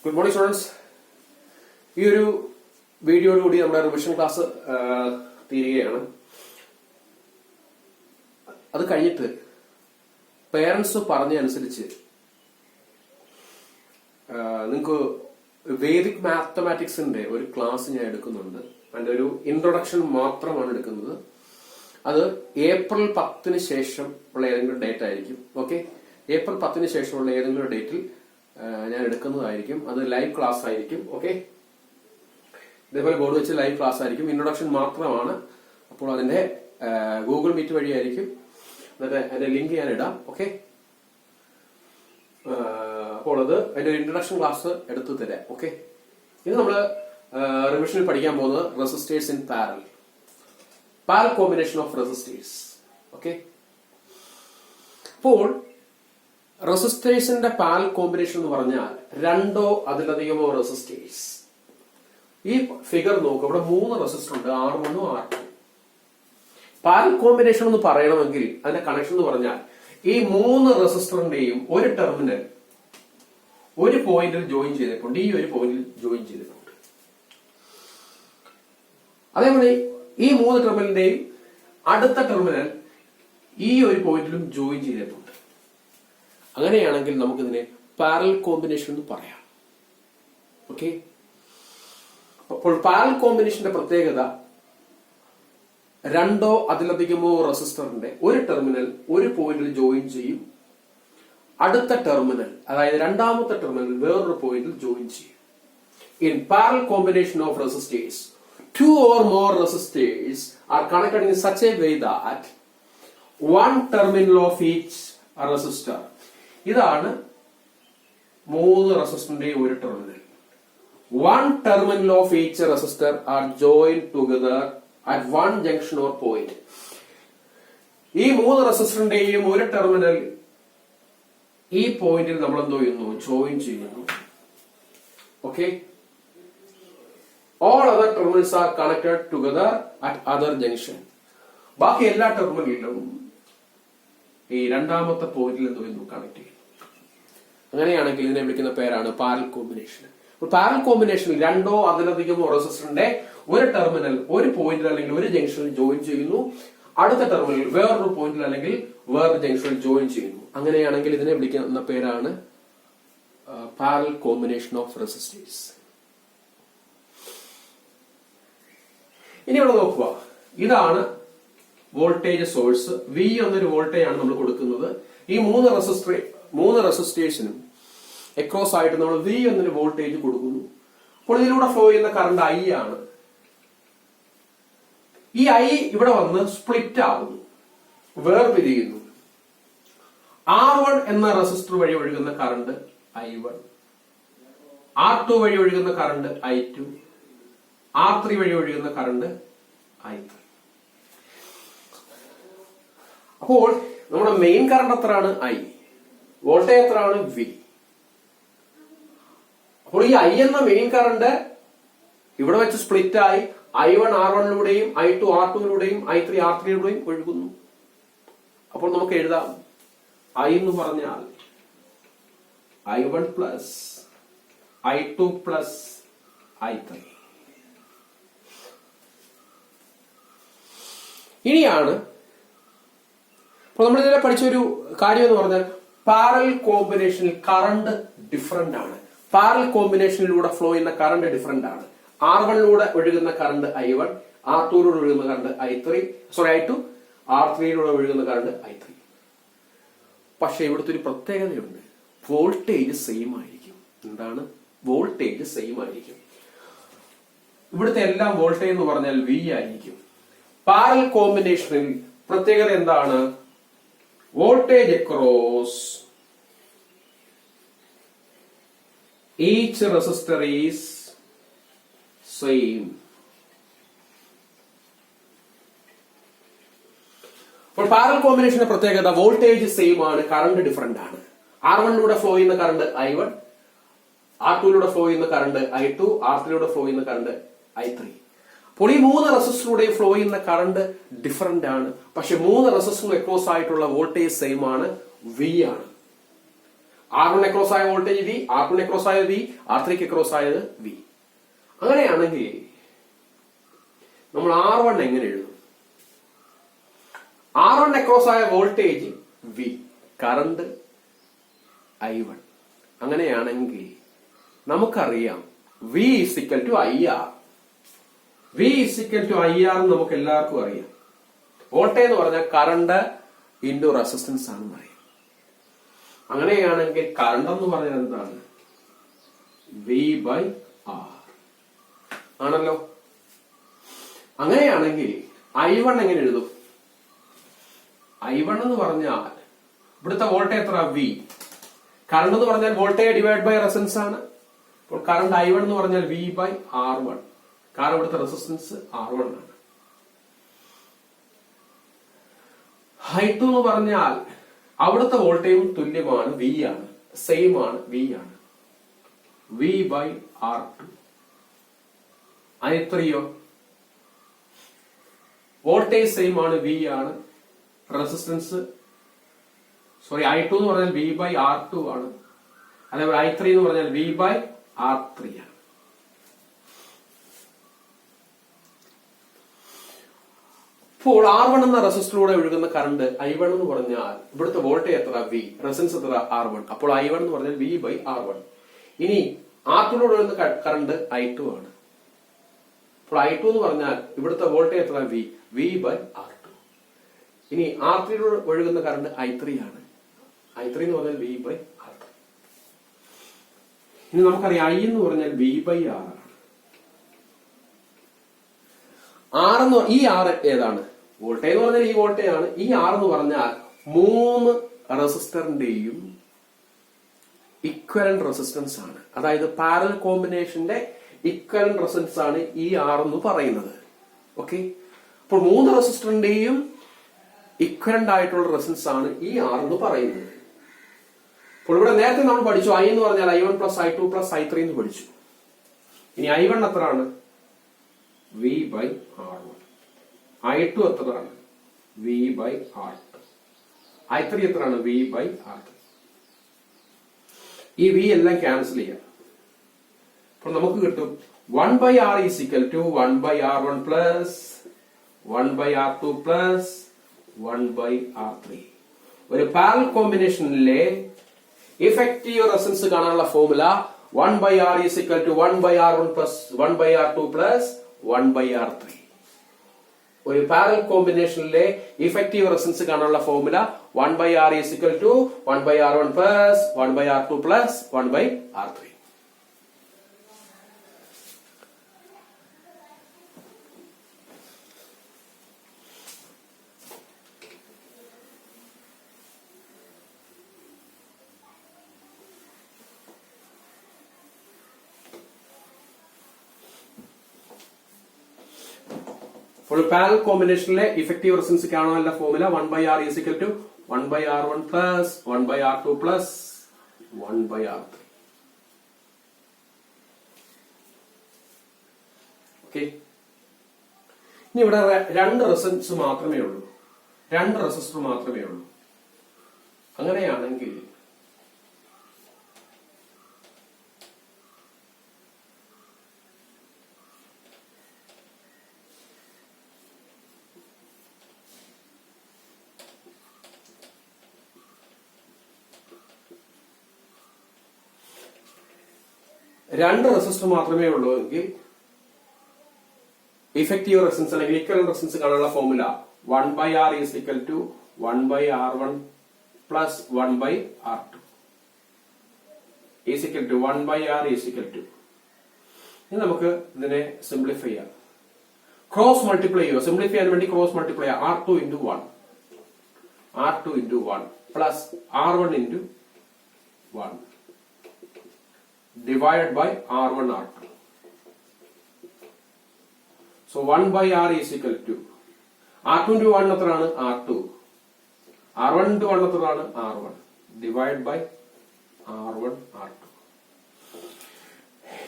Good morning students. ഈ ഒരു വീഡിയോയോടുകൂടി നമ്മുടെ റിവിഷൻ ക്ലാസ് തീരുകയാണ്. അത് കഴിഞ്ഞിട്ട് പേരൻസ് പറഞ്ഞനുസരിച്ച് നിങ്ങൾക്ക് വേദിക് മാത്തമാറ്റിക്സിന്റെ ഒരു ക്ലാസ് ഞാൻ എടുക്കുന്നുണ്ട്. അതിന്റെ ഒരു ഇൻട്രൊഡക്ഷൻ മാത്രമാണ് എടുക്കുന്നത്. അത് ഏപ്രിൽ 10 ശേഷം ഉള്ള ഏതെങ്കിലും ഡേറ്റ് ആയിരിക്കും. ഓക്കെ, ഏപ്രിൽ 10 ശേഷമുള്ള ഏതെങ്കിലും ഡേറ്റിൽ ഞാൻ എടുക്കുന്നതായിരിക്കും. അത് ലൈവ് ക്ലാസ് ആയിരിക്കും. ഓക്കെ, ഇതേപോലെ ബോർഡ് വെച്ച് ലൈവ് ക്ലാസ് ആയിരിക്കും. ഇൻട്രൊഡക്ഷൻ മാത്രമാണ്. അപ്പോൾ അതിന്റെ ഗൂഗിൾ മീറ്റ് വഴിയായിരിക്കും. എന്നിട്ട് അതിന്റെ ലിങ്ക് ഞാൻ ഇടാം. ഓക്കെ, അപ്പോൾ അത് അതിന്റെ ഇൻട്രൊഡക്ഷൻ ക്ലാസ് എടുത്തു തരാം. ഓക്കെ, ഇത് നമ്മള് റിവിഷനിൽ പഠിക്കാൻ പോകുന്നത് resistors in parallel combination of resistors. Okay, അപ്പോൾ റെസിസ്റ്റേഴ്സിന്റെ പാരലൽ കോമ്പിനേഷൻ എന്ന് പറഞ്ഞാൽ രണ്ടോ അതിലധികമോ റെസിസ്റ്റേഴ്സ്. ഈ ഫിഗർ നോക്കുക, ഇവിടെ 3 റെസിസ്റ്റർ ഉണ്ട്, R1 R2. പാരലൽ കോമ്പിനേഷൻ എന്ന് പറയണമെങ്കിൽ അതിന്റെ കണക്ഷൻ എന്ന് പറഞ്ഞാൽ ഈ 3 റെസിസ്റ്ററിന്റെയും ഒരു ടെർമിനൽ ഒരു പോയിന്റിൽ ജോയിൻ ചെയ്തിട്ടുണ്ട്, ഈ ഒരു പോയിന്റിൽ ജോയിൻ ചെയ്തിട്ടുണ്ട്. അതേപോലെ ഈ 3 ടെർമിനലിന്റെയും അടുത്ത ടെർമിനൽ ഈ ഒരു പോയിന്റിലും ജോയിൻ ചെയ്തിട്ടുണ്ട്. അങ്ങനെയാണെങ്കിൽ നമുക്കിതിനെ പാരലൽ കോമ്പിനേഷൻ എന്ന് പറയാം. ഓക്കെ, അപ്പോൾ പാരലൽ കോമ്പിനേഷന്റെ പ്രത്യേകത രണ്ടോ അതിലധികമോ റെസിസ്റ്ററിന്റെ ഒരു ടെർമിനൽ ഒരു പോയിന്റിൽ ജോയിൻ ചെയ്യും, അടുത്ത ടെർമിനൽ അതായത് രണ്ടാമത്തെ ടെർമിനൽ വേറൊരു പോയിന്റിൽ ജോയിൻ ചെയ്യും. In parallel combination of resistors 2 or more resistors are connected in such a way that one terminal of each resistor. ഇതാണ് 3 റെസിസ്റ്ററിന്റെ ഒരു terminal. One terminal of each resistor are joined together at one junction or point. ഈ 3 റെസിസ്റ്ററിന്റെയും ഒരു terminal ഈ പോയിന്റിൽ നമ്മൾ എന്തോ ചെയ്യുന്നു, ജോയിൻ ചെയ്യുന്നു. Okay, all other terminals are connected together at other junction. ബാക്കി എല്ലാ ടെർമിനലിലും ഈ രണ്ടാമത്തെ പോയിന്റിൽ എന്തോ ചെയ്യുന്നു, കണക്ട് ചെയ്യുന്നു. അങ്ങനെയാണെങ്കിൽ ഇതിനെ വിളിക്കുന്ന പേരാണ് പാരലൽ കോമ്പിനേഷൻ. പാരലൽ കോമ്പിനേഷനിൽ രണ്ടോ അതിലധികമോ റെസിസ്റ്ററിന്റെ ഒരു ടെർമിനൽ ഒരു പോയിന്റിൽ അല്ലെങ്കിൽ ഒരു ജംഗ്ഷനിൽ ജോയിൻ ചെയ്യുന്നു, അടുത്ത ടെർമിനൽ വേറൊരു പോയിന്റിൽ അല്ലെങ്കിൽ വേറൊരു ജംഗ്ഷനിൽ ജോയിൻ ചെയ്യുന്നു. അങ്ങനെയാണെങ്കിൽ ഇതിനെ വിളിക്കുന്ന പേരാണ് പാരലൽ കോമ്പിനേഷൻ ഓഫ് റെസിസ്റ്റേഴ്സ്. ഇനി ഇവിടെ നോക്കുക, ഇതാണ് വോൾട്ടേജ് സോഴ്സ്. V എന്നൊരു വോൾട്ടേജ് ആണ് നമ്മൾ കൊടുക്കുന്നത്. ഈ 3 റെസിസ്റ്റേഴ്സിനും എക്രോസ് ആയിട്ട് നമ്മൾ V എന്നൊരു വോൾട്ടേജ് കൊടുക്കുന്നു. അപ്പോൾ ഇതിലൂടെ ഫ്ലോ ചെയ്യുന്ന കറണ്ട് I ആണ്. ഈ I ഇവിടെ വന്ന് സ്പ്ലിറ്റ് ആകുന്നു, വേർപിരിയുന്നു. R1 എന്ന റെസിസ്റ്റർ വഴി ഒഴുകുന്ന കറണ്ട് I1, R2 വഴി ഒഴുകുന്ന കറണ്ട് I2, R3 വഴി ഒഴുകുന്ന കറണ്ട് I3. അപ്പോൾ നമ്മുടെ മെയിൻ കറണ്ട് എത്രയാണ്? I. വോൾട്ടേജ് എത്രയാണ്? V. അപ്പോൾ ഈ I എന്ന മെയിൻ കറണ്ട് ഇവിടെ വെച്ച് സ്പ്ലിറ്റ് ആയി I1 R1ലൂടെയും I2 R2ലൂടെയും I3 R3ലൂടെയും ഒഴുകുന്നു. അപ്പോൾ നമുക്ക് എഴുതാം, I എന്ന് പറഞ്ഞാൽ I1 plus I2 plus I3. ഇനിയാണ് അപ്പോൾ നമ്മൾ ഇതിനെ പഠിച്ചൊരു കാര്യം എന്ന് പറഞ്ഞാൽ പാരലൽ കോമ്പിനേഷനിൽ കറണ്ട് ഡിഫറെന്റ് ആണ്. പാരലൽ കോമ്പിനേഷനിലൂടെ ഫ്ലോ ചെയ്യുന്ന കറണ്ട് ഡിഫറെന്റ് ആണ്. R1ലൂടെ ഒഴുകുന്ന കറണ്ട് I1, R2ലൂടെ ഒഴുകുന്ന കറണ്ട് I2, R3ലൂടെ ഒഴുകുന്ന കറണ്ട് I3. പക്ഷെ ഇവിടുത്തെ ഒരു പ്രത്യേകതയുണ്ട്, വോൾട്ടേജ് സെയിം ആയിരിക്കും. എന്താണ്? വോൾട്ടേജ് സെയിം ആയിരിക്കും. ഇവിടുത്തെ എല്ലാം വോൾട്ടേജ് എന്ന് പറഞ്ഞാൽ V ആയിരിക്കും. പാരലൽ കോമ്പിനേഷനിൽ പ്രത്യേകത എന്താണ്? Voltage across each resistor is same. അപ്പോൾ പാരലൽ കോമ്പിനേഷന്റെ പ്രത്യേകത വോൾട്ടേജ് സെയിം ആണ്, കറണ്ട് ഡിഫറെന്റ് ആണ്. R1ലൂടെ ഫ്ലോ ചെയ്യുന്ന കറണ്ട് I1, R2ലൂടെ ഫ്ലോ ചെയ്യുന്ന കറണ്ട് I2, R3ലൂടെ ഫ്ലോ ചെയ്യുന്ന കറണ്ട് I3. അപ്പോൾ ഈ 3 റെസിസ്റ്ററിലൂടെയും ഫ്ലോ ചെയ്യുന്ന കറണ്ട് ഡിഫറെന്റ് ആണ്. പക്ഷെ 3 റെസിസ്റ്ററിലും അക്രോസ് ആയിട്ടുള്ള വോൾട്ടേജ് സെയിം ആണ്, V ആണ്. R1 അക്രോസ് ആയ വോൾട്ടേജ് V, R2 അക്രോസ് ആയത് V, R3 അക്രോസ് ആയത് V. അങ്ങനെയാണെങ്കിൽ നമ്മൾ R1 എങ്ങനെ എഴുതും? R1 അക്രോസ് ആയ വോൾട്ടേജ് V, കറണ്ട് I1. അങ്ങനെയാണെങ്കിൽ നമുക്കറിയാം V is equal to IR. V is equal to IR നമുക്ക് എല്ലാവർക്കും അറിയാം. വോൾട്ടേജ് എന്ന് പറഞ്ഞാൽ കറണ്ട് ഇൻറ്റു റെസിസ്റ്റൻസ് ആണെന്ന് അറിയാം. അങ്ങനെയാണെങ്കിൽ കറണ്ട് എന്ന് പറഞ്ഞാൽ എന്താണ്? V by R ആണല്ലോ. അങ്ങനെയാണെങ്കിൽ I1 എങ്ങനെ എഴുതും? I1 എന്ന് പറഞ്ഞാൽ ഇവിടുത്തെ വോൾട്ടേജ് എത്ര? V. കറണ്ട് എന്ന് പറഞ്ഞാൽ വോൾട്ടേജ് ഡിവൈഡ് ബൈ റെസിസ്റ്റൻസ് ആണ്. അപ്പോൾ കറണ്ട് I1 എന്ന് പറഞ്ഞാൽ V by R1. കാരണം ഇവിടുത്തെ റെസിസ്റ്റൻസ് R1 ആണ്. I2 എന്ന് പറഞ്ഞാൽ അവിടുത്തെ വോൾട്ടേജും തുല്യമാണ്, V ആണ്, സെയിം ആണ്, V ആണ്. V by R2. I3യോ വോൾട്ടേജ് സെയിം ആണ്, V ആണ്, റെസിസ്റ്റൻസ് I2 എന്ന് പറഞ്ഞാൽ V by R2 ആണ്. അതേപോലെ I3 എന്ന് പറഞ്ഞാൽ V by R3 ആണ്. ഇപ്പോൾ R1 എന്ന റെസിസ്റ്ററിലൂടെ ഒഴുകുന്ന കറണ്ട് I1 എന്ന് പറഞ്ഞാൽ ഇവിടുത്തെ വോൾട്ടേജ് എത്ര? V, റെസിസ്റ്റൻസ് എത്ര? R1. അപ്പോൾ I1 എന്ന് പറഞ്ഞാൽ V by R1. ഇനി R2ലൂടെ ഒഴുകുന്ന കറണ്ട് I2 ആണ്. അപ്പോൾ I2 എന്ന് പറഞ്ഞാൽ ഇവിടുത്തെ വോൾട്ടേജ് എത്ര? V by R2. ഇനി R3ലൂടെ ഒഴുകുന്ന കറണ്ട് I3 ആണ്. I3 എന്ന് പറഞ്ഞാൽ V by R3. ഇനി നമുക്കറിയാം I എന്ന് പറഞ്ഞാൽ V by R ആണ്. ഈ R ഏതാണ്? വോൾട്ടേജ് എന്ന് പറഞ്ഞാൽ ഈ വോൾട്ടേജ് ആണ്. ഈ R എന്ന് പറഞ്ഞാൽ 3 റെസിസ്റ്ററിന്റെയും ഇക്വലന്റ് റെസിസ്റ്റൻസ് ആണ്. അതായത് പാരലൽ കോമ്പിനേഷന്റെ ഇക്വലന്റ് റെസിസ്റ്റൻസ് ആണ് ഈ R എന്ന് പറയുന്നത്. ഓക്കെ, അപ്പോൾ 3 റെസിസ്റ്ററിന്റെയും ഇക്വലന്റ് ആയിട്ടുള്ള റെസിസ്റ്റൻസ് ആണ് ഈ R എന്ന് പറയുന്നത്. അപ്പോൾ ഇവിടെ നേരത്തെ നമ്മൾ പഠിച്ചു I എന്ന് പറഞ്ഞാൽ I1 plus I2 plus I3 എന്ന് പഠിച്ചു. ഇനി I1 എത്രയാണ്? V by R1. I2 എത്രയാണ്? V by R2. I3 എത്രയാണ്? V by R3. ഈ V എല്ലാം ക്യാൻസൽ ചെയ്യാം. അപ്പോൾ നമുക്ക് കിട്ടും 1 by R is equal to 1 by R1 plus 1 by R2 plus 1 by R3. ഒരു പാരലൽ കോമ്പിനേഷനിലെ ഇഫക്റ്റീവ് റെസിസ്റ്റൻസ് കാണാനുള്ള formula 1 by R is equal to 1 by R1 plus 1 by R2 plus 1 by R3. ഒരു parallel കോമ്പിനേഷനിലെ effective resistance കാണാനുള്ള formula 1 by R is equal to 1 by R1 plus 1 by R2 plus 1 by R3. For a parallel combination effective resistance കാണാനുള്ള formula 1 by R is equal to 1 by R1 plus 1 by R2 plus 1 by R3. Okay. ഇനി ഇവിടെ 2 resistance മാത്രമേ ഉള്ളൂ, 2 resistor മാത്രമേ ഉള്ളൂ. അങ്ങനെയാണെങ്കിൽ രണ്ട് resistor മാത്രമേ ഉള്ളൂ എങ്കിൽ ഇഫക്റ്റീവ് റെസിസ്റ്റൻസ് അല്ലെങ്കിൽ ഇക്വലന്റ് റെസിസ്റ്റൻസ് കാണാനുള്ള formula 1 by R is equal to 1 by R1 plus 1 by R2 is equal to 1 by R is equal to. ഇനി നമുക്ക് ഇതിനെ സിംപ്ലിഫൈ ചെയ്യാം, ക്രോസ് മൾട്ടിപ്ലൈ ചെയ്യുക. സിംപ്ലിഫൈ ചെയ്യാൻ വേണ്ടി ക്രോസ് മൾട്ടിപ്ലൈ ചെയ്യാം. R2 into 1 plus R1 into 1 divided by R1 R2. So 1 by R is equal to R2 into 1 എത്രയാണ്? R2. R1 into 1 എത്രയാണ്? R1 divided by R1 R2.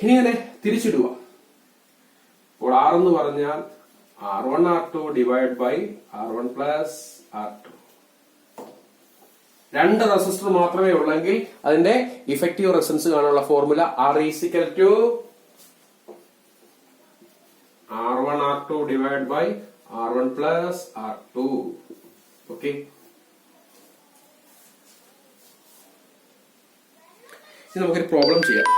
ഇനി ഇങ്ങനെ തിരിച്ചിടുക. അപ്പോൾ R എന്ന് പറഞ്ഞാൽ R1 R2 divided by R1 plus R2. രണ്ട് resistor മാത്രമേ ഉള്ളെങ്കിൽ അതിന്റെ ഇഫക്റ്റീവ് റെസിസ്റ്റൻസ് കാണാനുള്ള formula R equal to R1 R2 divide by R1 plus R2. Okay, ഇനി നമുക്കൊരു പ്രോബ്ലം ചെയ്യാം.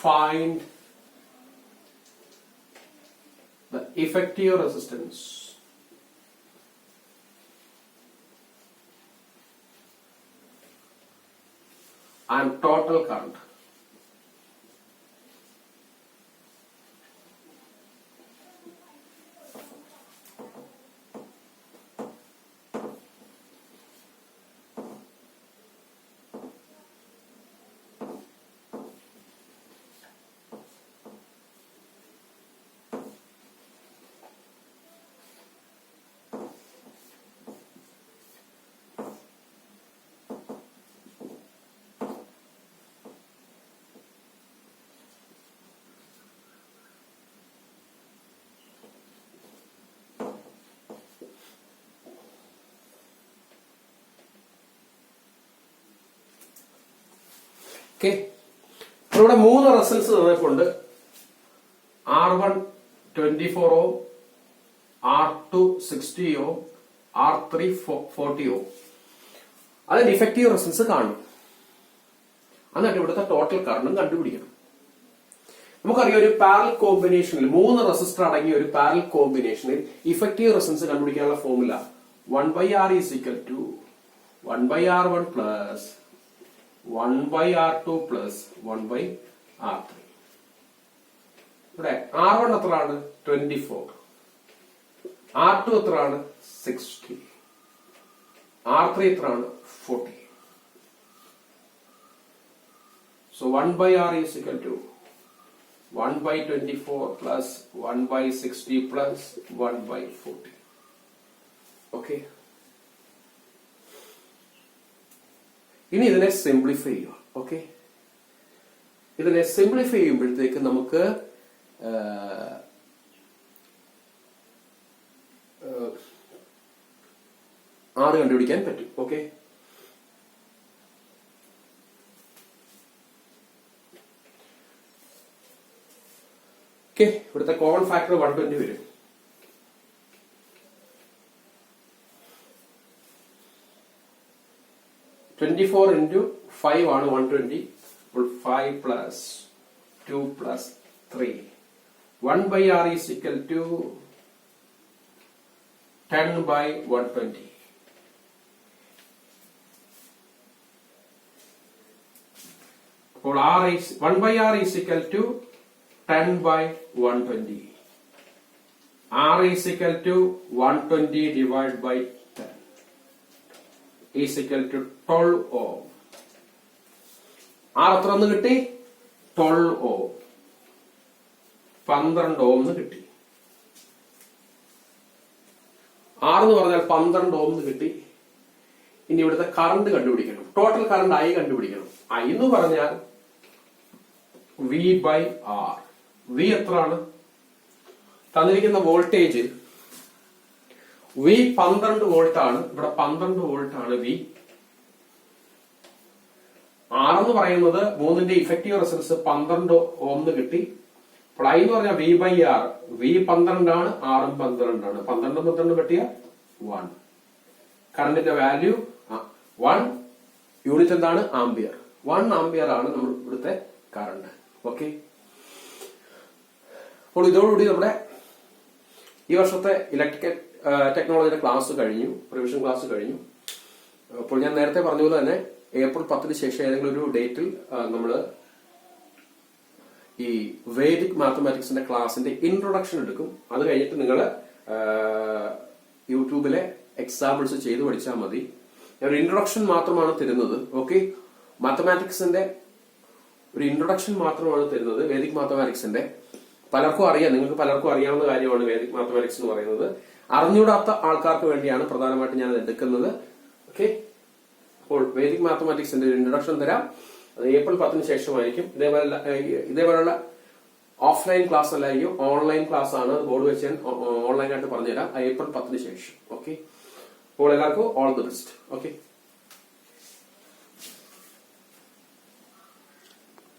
Find the effective resistance and total current okay. ഇവിടെ 3 resistance തന്നിട്ടുണ്ട്. R1 24 ഓം, R2 60 ഓം, R3 40 ഓം. അതിന്റെ ഇഫക്റ്റീവ് റെസിസ്റ്റൻസ് കാണണം. എന്നിട്ട് ഇവിടുത്തെ ടോട്ടൽ കറണ്ടും കണ്ടുപിടിക്കണം. നമുക്കറിയാം ഒരു പാരലൽ കോമ്പിനേഷനിൽ 3 റെസിസ്റ്റർ അടങ്ങിയ ഒരു പാരലൽ കോമ്പിനേഷനിൽ ഇഫക്റ്റീവ് റെസിസ്റ്റൻസ് കണ്ടുപിടിക്കാനുള്ള formula 1/R is equal to 1/R1 plus 1/R2 plus 1/R3. ഇവിടെ R1 എത്രയാണ്? 24. R2 എത്രയാണ്? 60. R3 എത്രയാണ്? 40. So 1/R is equal to 1/24 plus 1/60 plus 1/40. Okay. ഇനി ഇതിനെ സിംപ്ലിഫൈ ചെയ്യുക. ഓക്കെ, ഇതിനെ സിംപ്ലിഫൈ ചെയ്യുമ്പോഴത്തേക്ക് നമുക്ക് R കണ്ടുപിടിക്കാൻ പറ്റും. ഓക്കെ, ഇവിടുത്തെ കോമൺ ഫാക്ടർ 120 വരും. (24 into 5 ആണ് 120. 5 plus 2 plus 3. 1/R is equal to 10/120. അപ്പോൾ 1/R is equal to 10/120. R is equal to 120 divided by 10 is equal to 12 ohm. R എത്ര എന്ന് കിട്ടി? 12 ohm. 12 ohm എന്ന് കിട്ടി. R എന്ന് പറഞ്ഞാൽ 12 ohm എന്ന് കിട്ടി. ഇനി ഇവിടുത്തെ കറണ്ട് കണ്ടുപിടിക്കണം. ടോട്ടൽ കറണ്ട് I കണ്ടുപിടിക്കണം. I എന്ന് പറഞ്ഞാൽ V/R. V എത്രയാണ്? തന്നിരിക്കുന്ന വോൾട്ടേജ് V 12 വോൾട്ട് ആണ്. ഇവിടെ 12 വോൾട്ട് ആണ് V. R എന്ന് പറയുന്നത് 3ന്റെ ഇഫക്റ്റീവ് റെസിസ്റ്റൻസ് 12 ഓം എന്ന് കിട്ടി. അപ്പോൾ I എന്ന് പറഞ്ഞാൽ V/R. V 12 ആണ്, R 12 ആണ്. 12 കിട്ടിയ 1. കറണ്ടിന്റെ വാല്യൂ 1 യൂണിറ്റ് എന്താണ്? ആംപിയർ. 1 ആംപിയർ ആണ് നമ്മൾ ഇവിടുത്തെ കറണ്ട്. ഓക്കെ, അപ്പോൾ ഇതോടുകൂടി നമ്മുടെ ഈ വർഷത്തെ ഇലക്ട്രിക്കൽ ടെക്നോളജിയുടെ ക്ലാസ് കഴിഞ്ഞു, റിവിഷൻ ക്ലാസ് കഴിഞ്ഞു. അപ്പോൾ ഞാൻ നേരത്തെ പറഞ്ഞതുപോലെ തന്നെ ഏപ്രിൽ 10 ശേഷം ഏതെങ്കിലും ഒരു ഡേറ്റിൽ നമ്മൾ ഈ വേദിക് മാത്തമാറ്റിക്സിന്റെ ക്ലാസിന്റെ ഇൻട്രൊഡക്ഷൻ എടുക്കും. അത് കഴിഞ്ഞിട്ട് നിങ്ങൾ യൂട്യൂബിലെ എക്സാമ്പിൾസ് ചെയ്ത് പഠിച്ചാൽ മതി. ഞാൻ ഒരു ഇൻട്രൊഡക്ഷൻ മാത്രമാണ് തരുന്നത്. ഓക്കെ, മാത്തമാറ്റിക്സിന്റെ ഒരു ഇൻട്രൊഡക്ഷൻ മാത്രമാണ് തരുന്നത് വേദിക് മാത്തമാറ്റിക്സിന്റെ. പലർക്കും അറിയാം, നിങ്ങൾക്ക് പലർക്കും അറിയാവുന്ന കാര്യമാണ് വേദിക് മാത്തമാറ്റിക്സ് എന്ന് പറയുന്നത്. അറിഞ്ഞൂടാത്ത ആൾക്കാർക്ക് വേണ്ടിയാണ് പ്രധാനമായിട്ട് ഞാൻ എടുക്കുന്നത്. ഓക്കെ, അപ്പോൾ വേദിക് മാത്തമാറ്റിക്സിന്റെ ഒരു ഇൻട്രൊഡക്ഷൻ തരാം. അത് ഏപ്രിൽ 10 ശേഷമായിരിക്കും. ഇതേപോലുള്ള ഓഫ്ലൈൻ ക്ലാസ് അല്ലായിരിക്കും, ഓൺലൈൻ ക്ലാസ് ആണ്. ബോർഡ് വെച്ച് ഞാൻ ഓൺലൈനായിട്ട് പറഞ്ഞുതരാം ഏപ്രിൽ 10 ശേഷം. ഓക്കെ, അപ്പോൾ എല്ലാവർക്കും ഓൾ ദി ബെസ്റ്റ്. ഓക്കെ.